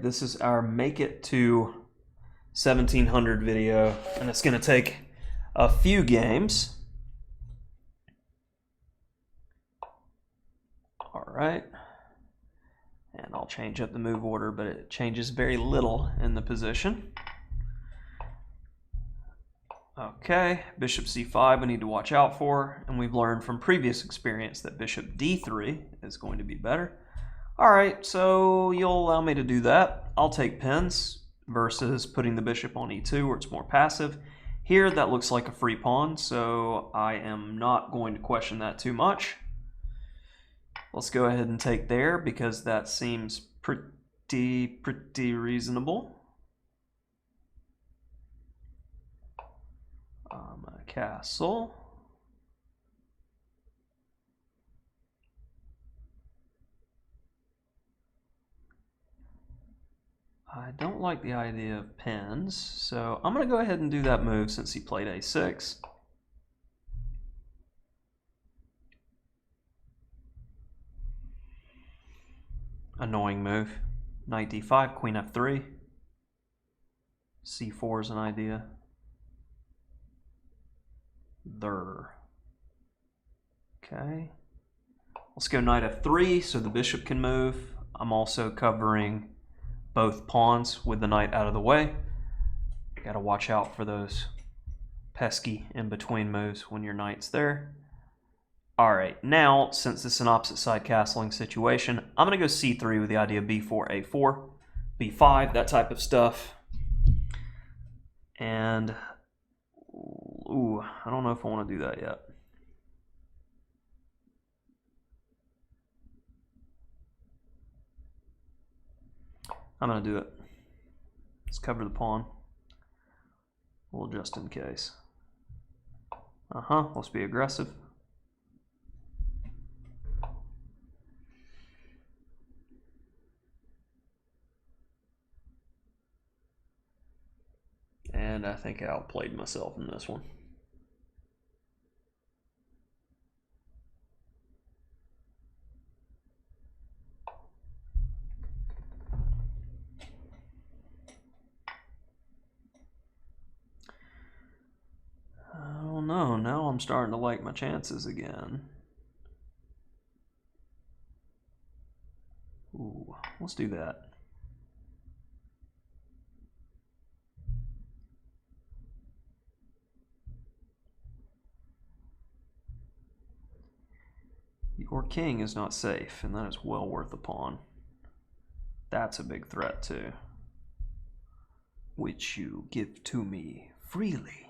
right, this is our make it to 1700 video, and it's going to take a few games. All right, and I'll change up the move order, but it changes very little in the position. Okay, bishop c5 we need to watch out for, and we've learned from previous experience that bishop d3 is going to be better. All right, so you'll allow me to do that. I'll take pins versus putting the bishop on e2 where it's more passive. Here, that looks like a free pawn, so I am not going to question that too much. Let's go ahead and take there because that seems pretty reasonable. Castle. I don't like the idea of pins, so I'm going to go ahead and do that move since he played a6. Annoying move. Knight d5, queen f3. c4 is an idea. There. Okay. Let's go knight f3 so the bishop can move. I'm also covering both pawns with the knight out of the way. Got to watch out for those pesky in-between moves when your knight's there. All right, now, since this is an opposite side castling situation, I'm going to go c3 with the idea of b4, a4, b5, that type of stuff. And, ooh, I don't know if I want to do that yet. I'm going to do it. Let's cover the pawn. Well, just in case. Let's be aggressive. And I think I outplayed myself in this one. Oh no, now I'm starting to like my chances again. Ooh, let's do that. Your king is not safe, and that is well worth a pawn. That's a big threat too. Which you give to me freely.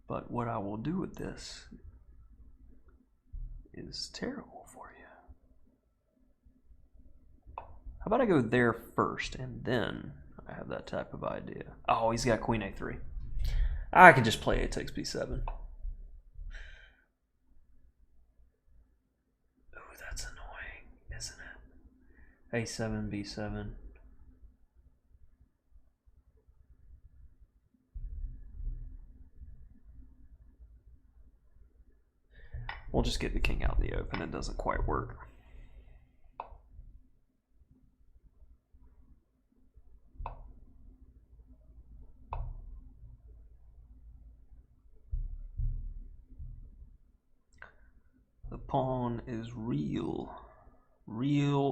But what I will do with this is terrible for you. How about I go there first, and then I have that type of idea. Oh, he's got queen a3. I can just play a takes b7. Oh, that's annoying, isn't it? a7, b7. We'll just get the king out in the open. It doesn't quite work. The pawn is real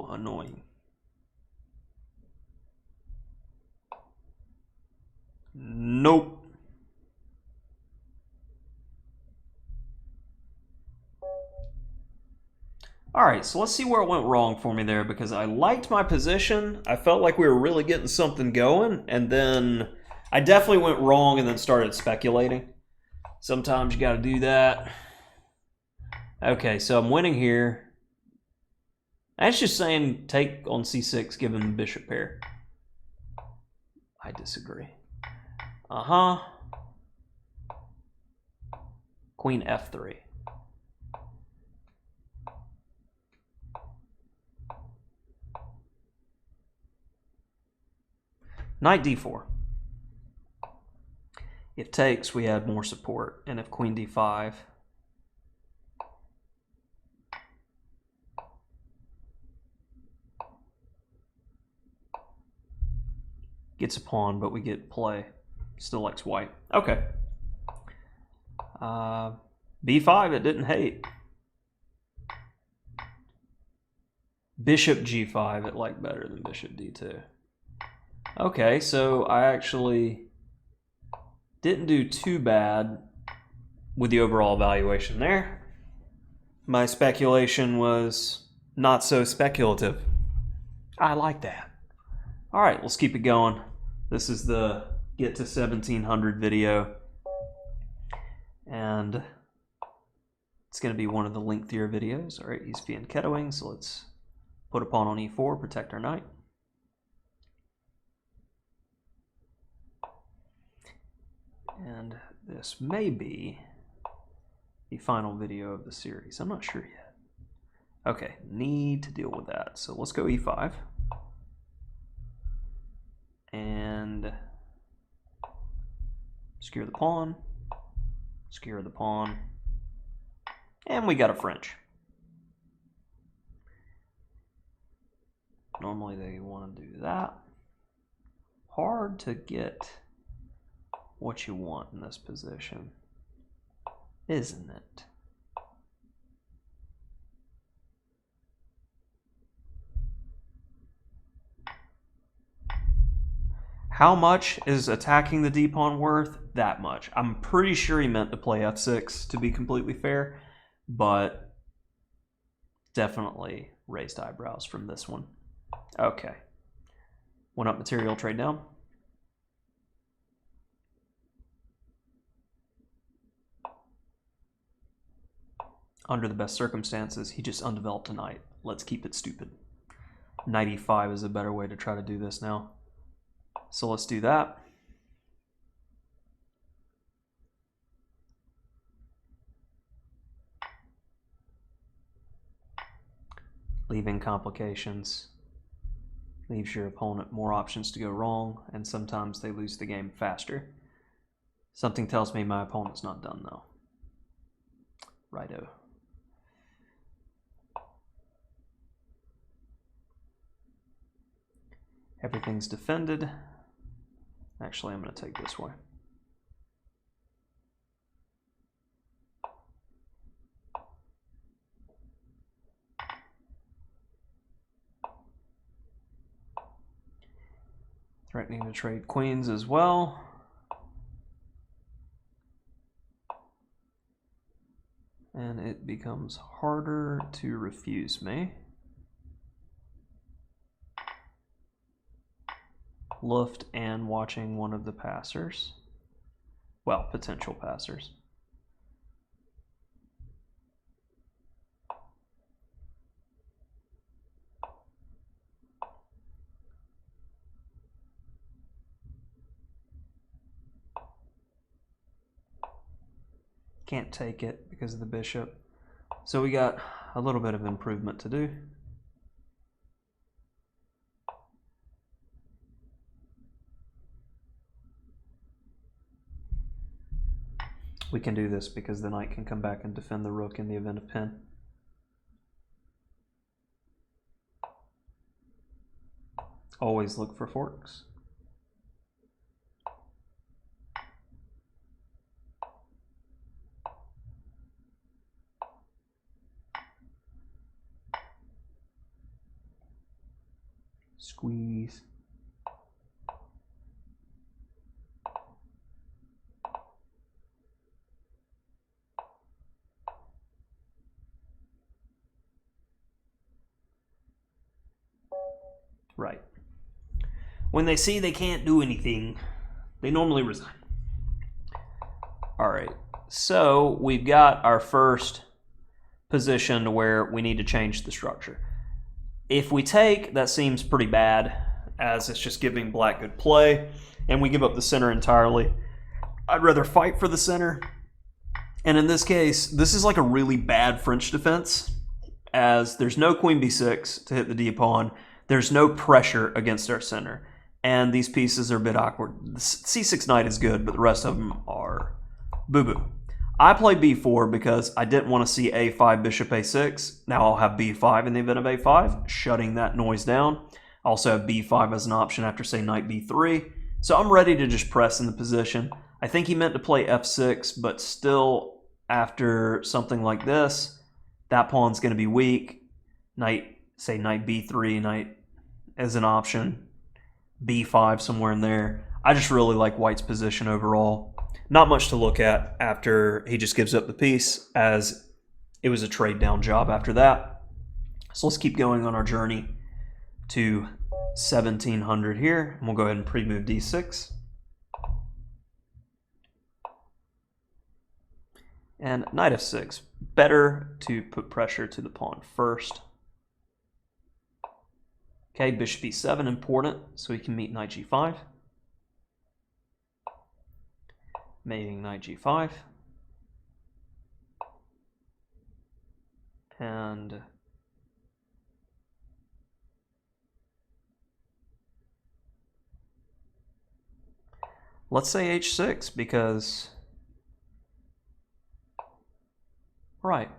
annoying. Nope. All right, so let's see where it went wrong for me there, because I liked my position. I felt like we were really getting something going, and then I definitely went wrong and then started speculating. Sometimes you got to do that. Okay, so I'm winning here. That's just saying take on c6, given the bishop pair. I disagree. Queen f3. Knight d4. If takes, we add more support, and if queen d5, gets a pawn, but we get play. Still likes white. Okay. B5, it didn't hate. Bishop G5, it liked better than Bishop D2. Okay, so I actually didn't do too bad with the overall evaluation there. My speculation was not so speculative. I like that. All right, let's keep it going. This is the Get to 1700 video. And it's going to be one of the lengthier videos. All right, he's fianchettoing, so let's put a pawn on e4, protect our knight. And this may be the final video of the series. I'm not sure yet. Okay, need to deal with that. So let's go e5. And skewer the pawn. Skewer the pawn. And we got a French. Normally they want to do that. Hard to get what you want in this position, isn't it? How much is attacking the d-pawn worth? That much. I'm pretty sure he meant to play f6, to be completely fair, but definitely raised eyebrows from this one. Okay. Went up material, trade down. Under the best circumstances, he just undeveloped a knight. Let's keep it stupid. Knight e5 is a better way to try to do this now. So let's do that. Leaving complications leaves your opponent more options to go wrong, and sometimes they lose the game faster. Something tells me my opponent's not done though. Righto. Everything's defended. Actually, I'm going to take this way. Threatening to trade queens as well. And it becomes harder to refuse me. Luft and watching one of the passers. Well, potential passers. Can't take it because of the bishop. So we got a little bit of improvement to do. We can do this because the knight can come back and defend the rook in the event of pin. Always look for forks. Squeeze. Right. When they see they can't do anything, they normally resign. All right, so we've got our first position to where we need to change the structure. If we take, that seems pretty bad, as it's just giving black good play, and we give up the center entirely. I'd rather fight for the center. And in this case, this is like a really bad French defense, as there's no queen b6 to hit the d-pawn. There's no pressure against our center. And these pieces are a bit awkward. The c6 knight is good, but the rest of them are boo-boo. I played b4 because I didn't want to see a5, bishop a6. Now I'll have b5 in the event of a5, shutting that noise down. I also have b5 as an option after, say, knight b3. So I'm ready to just press in the position. I think he meant to play f6, but still, after something like this, that pawn's going to be weak. Knight, say knight b3, knight as an option, b5, somewhere in there. I just really like white's position overall. Not much to look at after he just gives up the piece, as it was a trade down job after that. So let's keep going on our journey to 1700 here, and we'll go ahead and pre-move d6. And knight f6. Better to put pressure to the pawn first. Okay, bishop e7, important, so he can meet knight g5. Mating knight g5. And let's say h6, because right.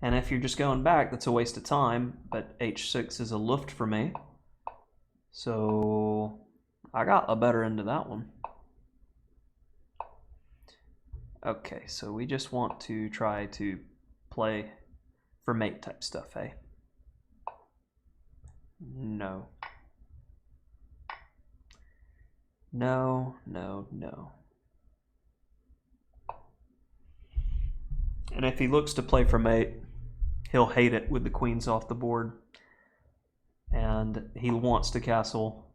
And if you're just going back, that's a waste of time, but h6 is a luft for me. So I got a better end of that one. Okay, so we just want to try to play for mate type stuff, eh? No. No, no, no. And if he looks to play for mate, he'll hate it with the queens off the board. And he wants to castle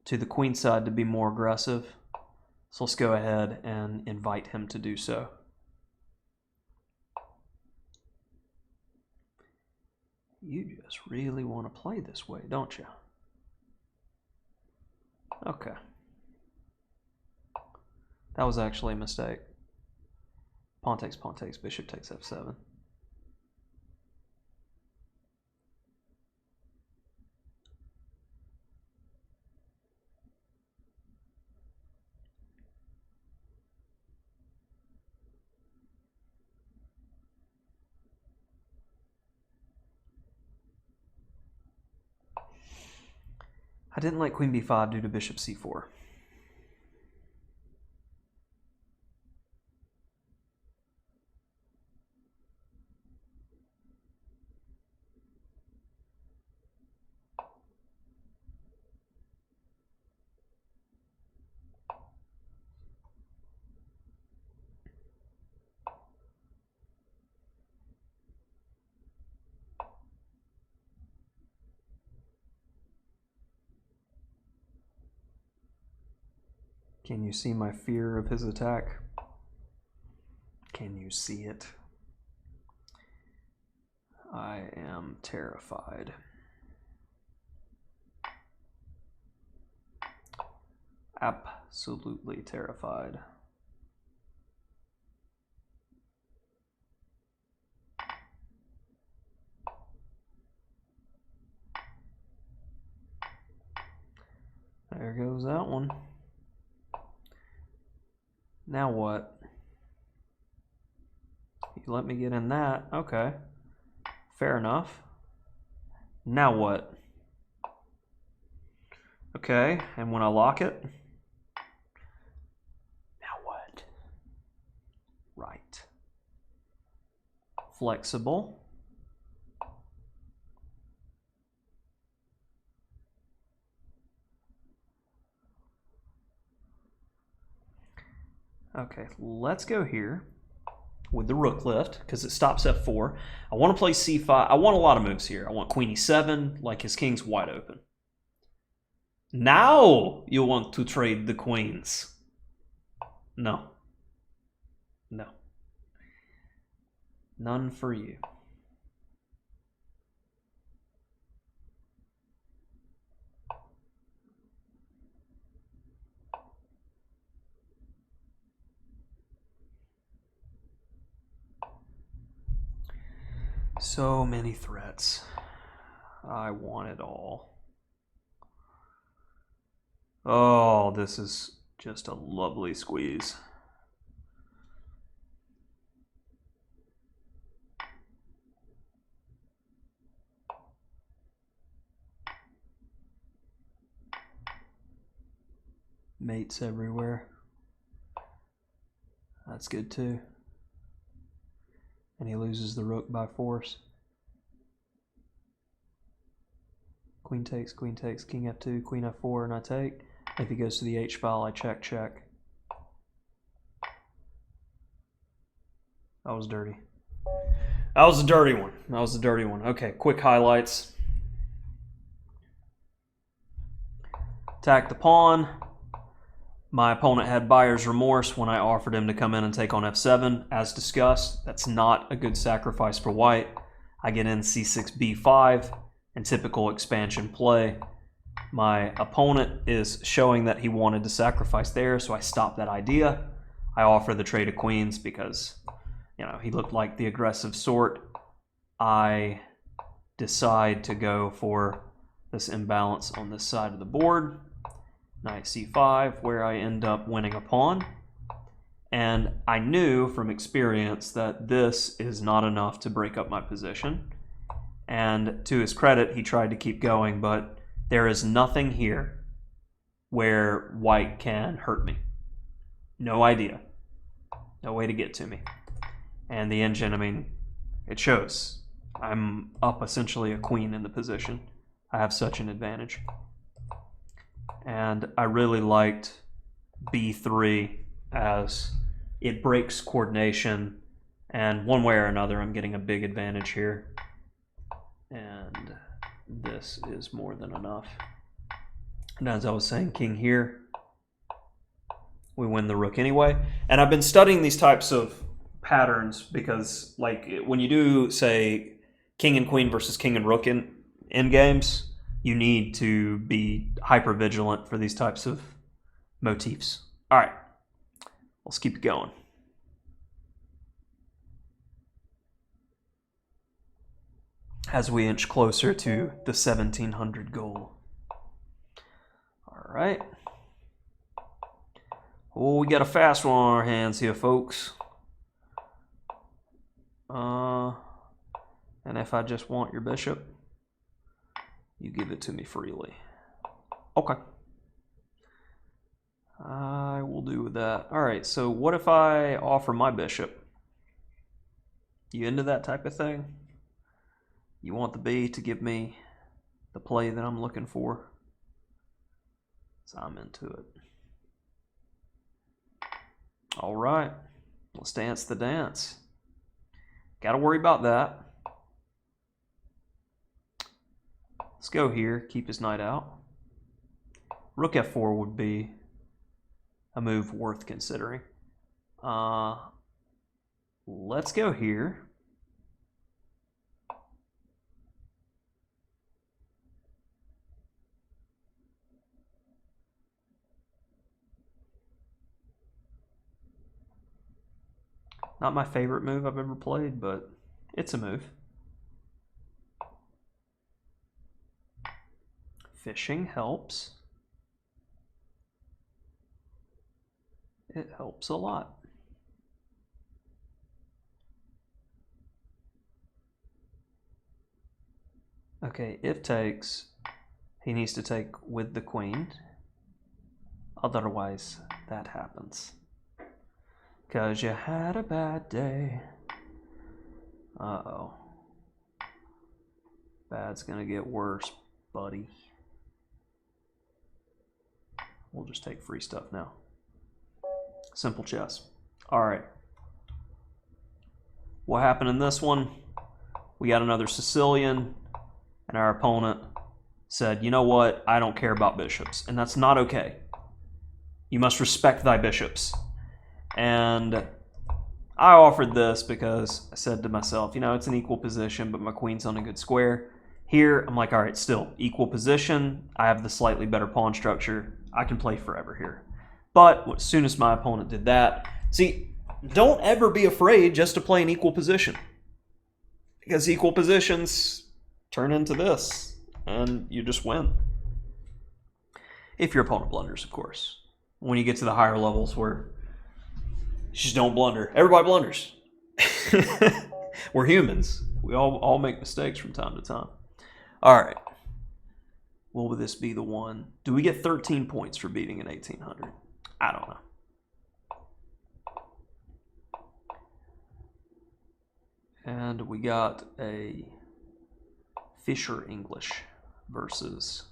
to the queen side to be more aggressive. So let's go ahead and invite him to do so. You just really want to play this way, don't you? Okay. That was actually a mistake. Pawn takes, bishop takes f7. I didn't like queen b5 due to bishop c4. Can you see my fear of his attack? Can you see it? I am terrified. Absolutely terrified. There goes that one. Now what? You let me get in that. Okay. Fair enough. Now what? Okay, and when I lock it? Now what? Right. Flexible. Okay, let's go here with the rook lift, because it stops f4. I want to play c5. I want a lot of moves here. I want queen e7, like his king's wide open. Now you want to trade the queens. No. No. None for you. So many threats. I want it all. Oh, this is just a lovely squeeze. Mates everywhere. That's good too. And he loses the rook by force. Queen takes, king f2, queen f4, and I take. If he goes to the h file, I check. That was dirty. That was a dirty one. Okay, quick highlights. Attack the pawn. My opponent had buyer's remorse when I offered him to come in and take on f7. As discussed, that's not a good sacrifice for white. I get in c6, b5, and typical expansion play. My opponent is showing that he wanted to sacrifice there, so I stop that idea. I offer the trade of queens because, you know, he looked like the aggressive sort. I decide to go for this imbalance on this side of the board. Knight c5, where I end up winning a pawn. And I knew from experience that this is not enough to break up my position. And to his credit, he tried to keep going, but there is nothing here where white can hurt me. No idea. No way to get to me. And the engine, I mean, it shows. I'm up essentially a queen in the position. I have such an advantage. And I really liked b3 as it breaks coordination, and one way or another I'm getting a big advantage here, and this is more than enough. And as I was saying, king here, we win the rook anyway. And I've been studying these types of patterns because, like, when you do, say, king and queen versus king and rook in games, you need to be hyper vigilant for these types of motifs. All right, let's keep it going. As we inch closer to the 1700 goal. All right. Oh, we got a fast one on our hands here, folks. And if I just want your bishop, you give it to me freely. Okay. I will do that. All right, so what if I offer my bishop? You into that type of thing? You want the b to give me the play that I'm looking for? So I'm into it. All right, let's dance the dance. Got to worry about that. Let's go here, keep his knight out. Rook f4 would be a move worth considering. Let's go here. Not my favorite move I've ever played, but it's a move. Fishing helps. It helps a lot. Okay, if takes, he needs to take with the queen. Otherwise, that happens. 'Cause you had a bad day. Uh-oh. Bad's gonna get worse, buddy. We'll just take free stuff now. Simple chess. All right. What happened in this one? We got another Sicilian, and our opponent said, you know what? I don't care about bishops, and that's not okay. You must respect thy bishops. And I offered this because I said to myself, you know, it's an equal position, but my queen's on a good square. Here, I'm like, all right, still equal position. I have the slightly better pawn structure. I can play forever here. But as soon as my opponent did that, see, don't ever be afraid just to play an equal position. Because equal positions turn into this, and you just win. If your opponent blunders, of course. When you get to the higher levels where you just don't blunder. Everybody blunders. We're humans. We all make mistakes from time to time. All right. Will this be the one? Do we get 13 points for beating an 1800? I don't know. And we got a Fisher English versus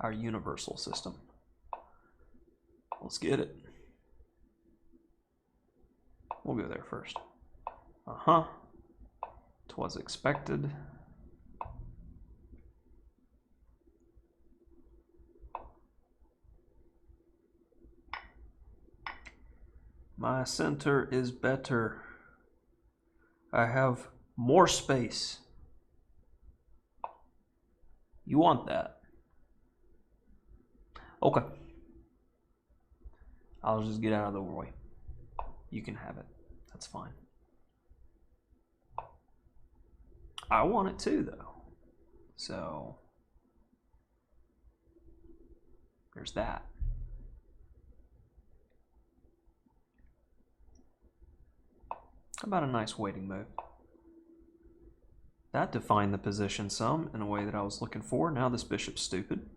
our universal system. Let's get it. We'll go there first. Uh-huh. 'Twas expected. My center is better. I have more space. You want that? Okay. I'll just get out of the way. You can have it. That's fine. I want it too, though. So there's that. How about a nice waiting move? That defined the position some in a way that I was looking for. Now this bishop's stupid.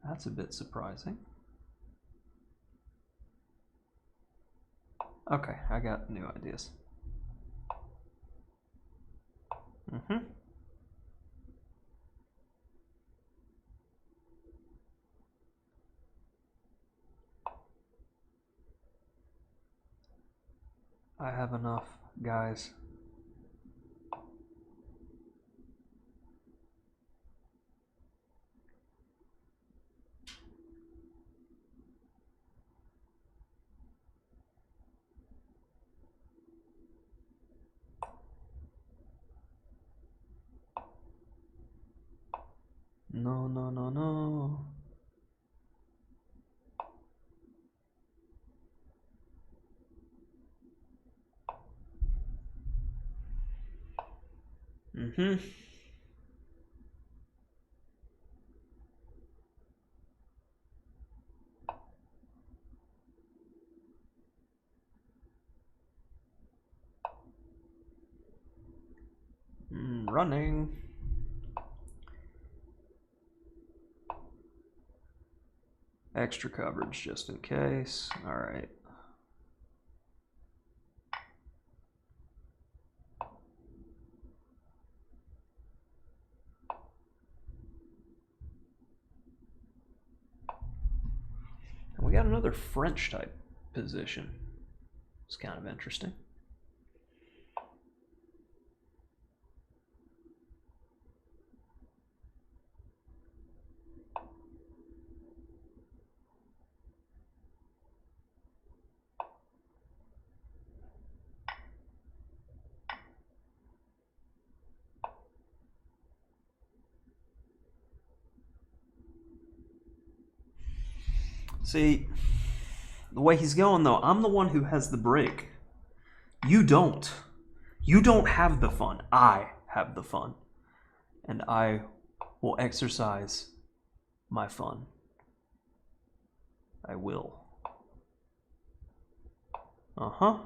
That's a bit surprising. Okay, I got new ideas. I have enough, guys. No, no, no, no. Running. Extra coverage just in case. All right. And we got another French type position. It's kind of interesting. See, the way he's going though, I'm the one who has the break. You don't. You don't have the fun. I have the fun. And I will exercise my fun. I will. Uh-huh.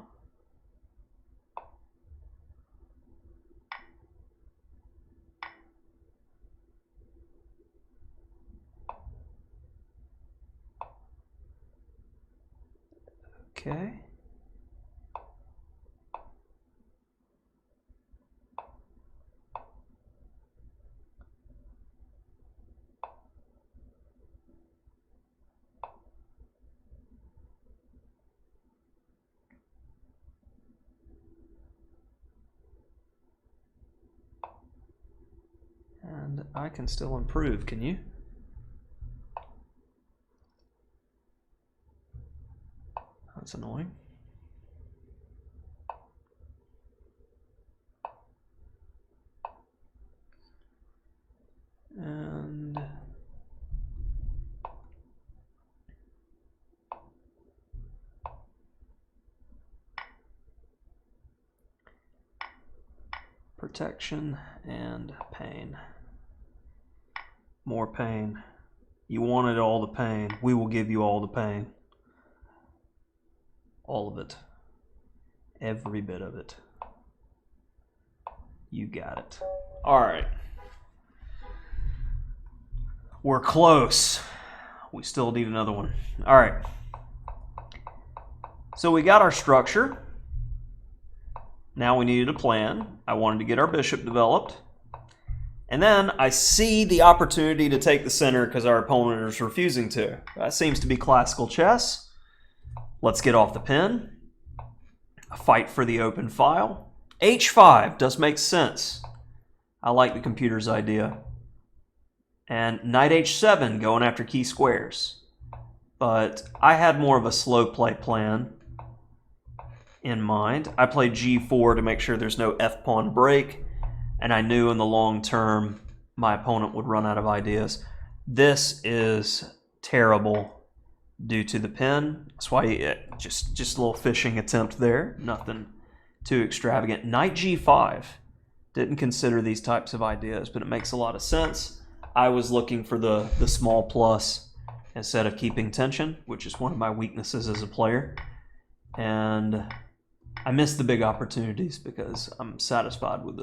Okay. And I can still improve, can you? That's annoying. And protection and pain. More pain. You wanted all the pain. We will give you all the pain. All of it. Every bit of it. You got it. All right. We're close. We still need another one. All right. So we got our structure. Now we needed a plan. I wanted to get our bishop developed. And then I see the opportunity to take the center because our opponent is refusing to. That seems to be classical chess. Let's get off the pin. A fight for the open file. H5 does make sense. I like the computer's idea. And knight h7 going after key squares. But I had more of a slow play plan in mind. I played g4 to make sure there's no f-pawn break, and I knew in the long term my opponent would run out of ideas. This is terrible due to the pin. That's why just a little fishing attempt there. Nothing too extravagant. Knight g5. Didn't consider these types of ideas, but it makes a lot of sense. I was looking for the small plus instead of keeping tension, which is one of my weaknesses as a player. And I missed the big opportunities because I'm satisfied with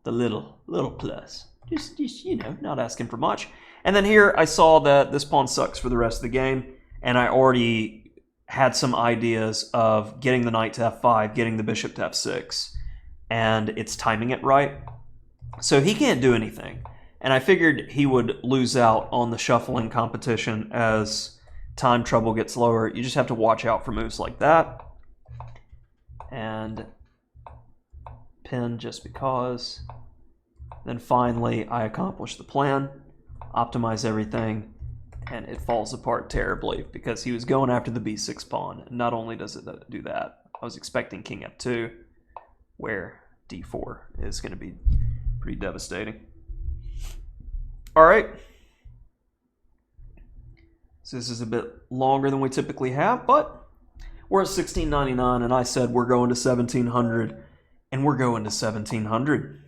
the little plus. Just you know, not asking for much. And then here I saw that this pawn sucks for the rest of the game, and I already had some ideas of getting the knight to f5, getting the bishop to f6, and it's timing it right. So he can't do anything. And I figured he would lose out on the shuffling competition as time trouble gets lower. You just have to watch out for moves like that. And pin just because. Then finally, I accomplish the plan, optimize everything, and it falls apart terribly because he was going after the b6 pawn. And not only does it do that, I was expecting king f2, where d4 is going to be pretty devastating. All right. So this is a bit longer than we typically have, but we're at 1699, and I said we're going to 1700, and we're going to 1700.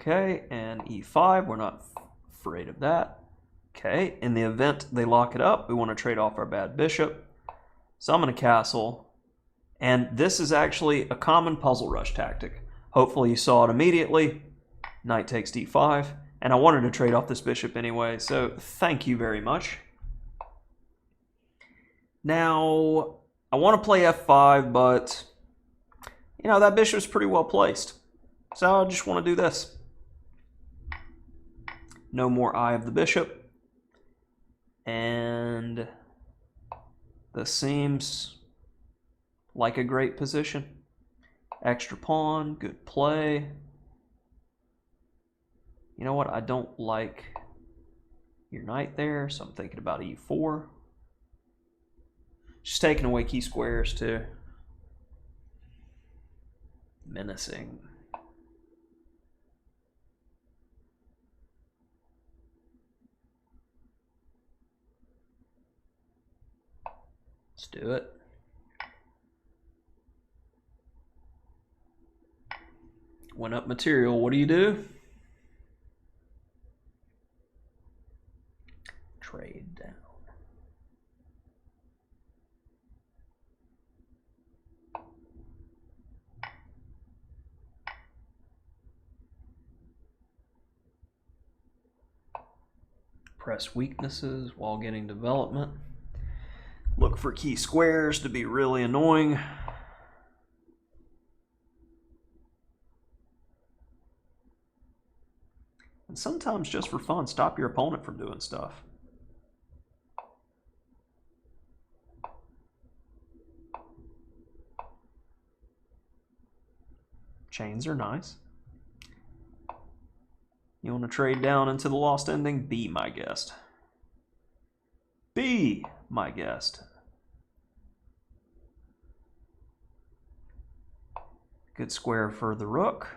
Okay, and e5, we're not afraid of that. Okay, in the event they lock it up, we want to trade off our bad bishop. So I'm going to castle, and this is actually a common puzzle rush tactic. Hopefully you saw it immediately. Knight takes d5, and I wanted to trade off this bishop anyway, so thank you very much. Now, I want to play f5, but, you know, that bishop's pretty well placed. So I just want to do this. No more eye of the bishop. And this seems like a great position. Extra pawn, good play. You know what? I don't like your knight there, so I'm thinking about e4. Just taking away key squares too. Menacing. Let's do it. Went up material. What do? Trade down. Press weaknesses while getting development. Look for key squares to be really annoying. And sometimes just for fun, stop your opponent from doing stuff. Chains are nice. You want to trade down into the lost ending? Be my guest. Be my guest. Good square for the rook.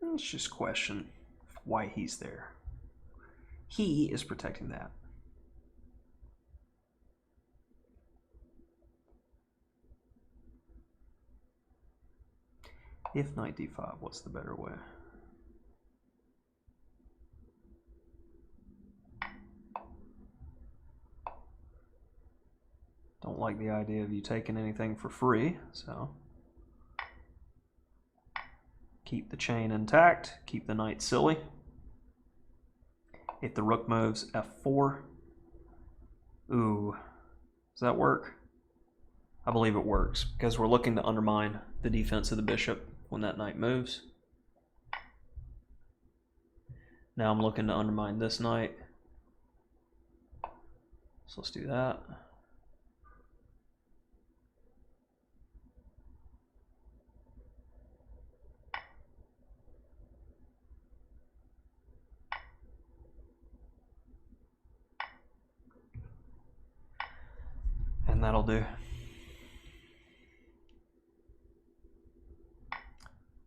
Let's just question why he's there. He is protecting that. If knight d5, what's the better way? don't like the idea of you taking anything for free, so keep the chain intact, keep the knight silly. If the rook moves, f4. Ooh, does that work? I believe it works, because we're looking to undermine the defense of the bishop when that knight moves. Now I'm looking to undermine this knight. So let's do that. And that'll do. In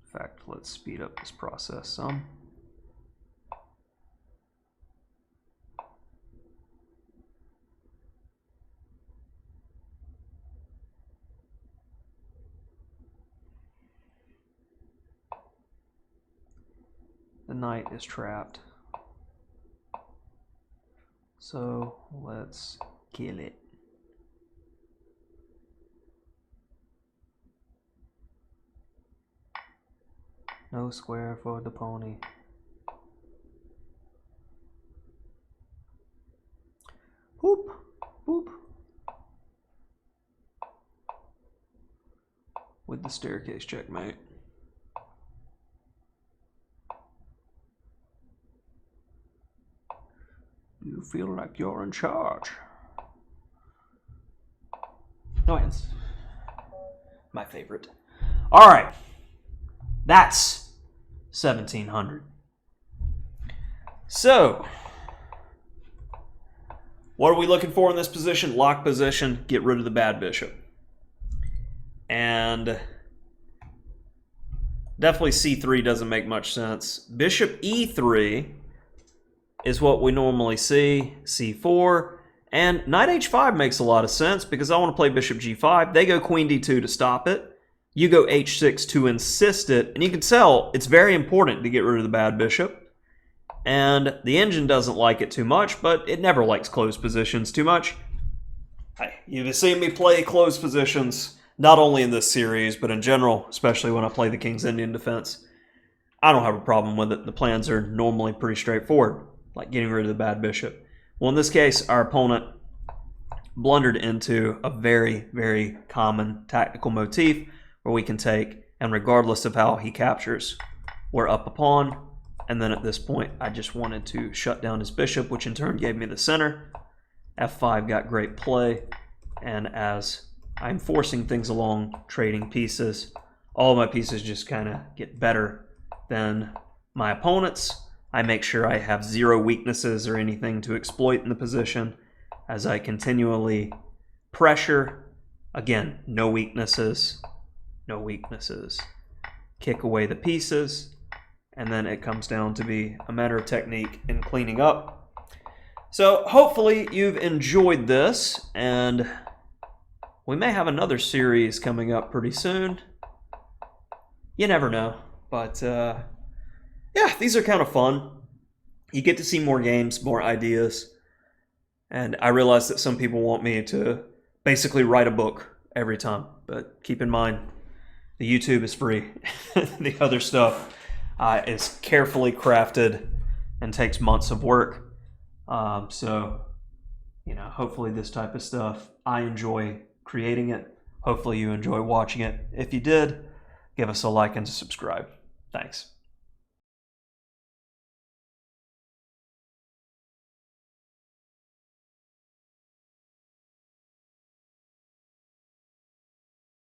fact, let's speed up this process some. The knight is trapped. So let's kill it. No square for the pony. Whoop, whoop. With the staircase checkmate. You feel like you're in charge. No hands. My favorite. All right. That's 1700. So, what are we looking for in this position? Lock position, get rid of the bad bishop. And definitely c3 doesn't make much sense. Bishop e3 is what we normally see, c4, and knight h5 makes a lot of sense because I want to play bishop g5. They go queen d2 to stop it. You go h6 to insist it, and you can tell it's very important to get rid of the bad bishop. And the engine doesn't like it too much, but it never likes closed positions too much. You've seen me play closed positions, not only in this series, but in general, especially when I play the King's Indian Defense. I don't have a problem with it. The plans are normally pretty straightforward, like getting rid of the bad bishop. Well, in this case, our opponent blundered into a very, very common tactical motif where we can take, and regardless of how he captures, we're up a pawn, and then at this point, I just wanted to shut down his bishop, which in turn gave me the center. f5 got great play, and as I'm forcing things along, trading pieces, all of my pieces just kind of get better than my opponent's. I make sure I have zero weaknesses or anything to exploit in the position as I continually pressure. Again, no weaknesses, no weaknesses. Kick away the pieces, and then it comes down to be a matter of technique and cleaning up. So hopefully you've enjoyed this, and we may have another series coming up pretty soon. You never know, but yeah, these are kind of fun. You get to see more games, more ideas. And I realize that some people want me to basically write a book every time. But keep in mind, the YouTube is free. The other stuff is carefully crafted and takes months of work. So, you know, hopefully this type of stuff, I enjoy creating it. Hopefully you enjoy watching it. If you did, give us a like and subscribe. Thanks.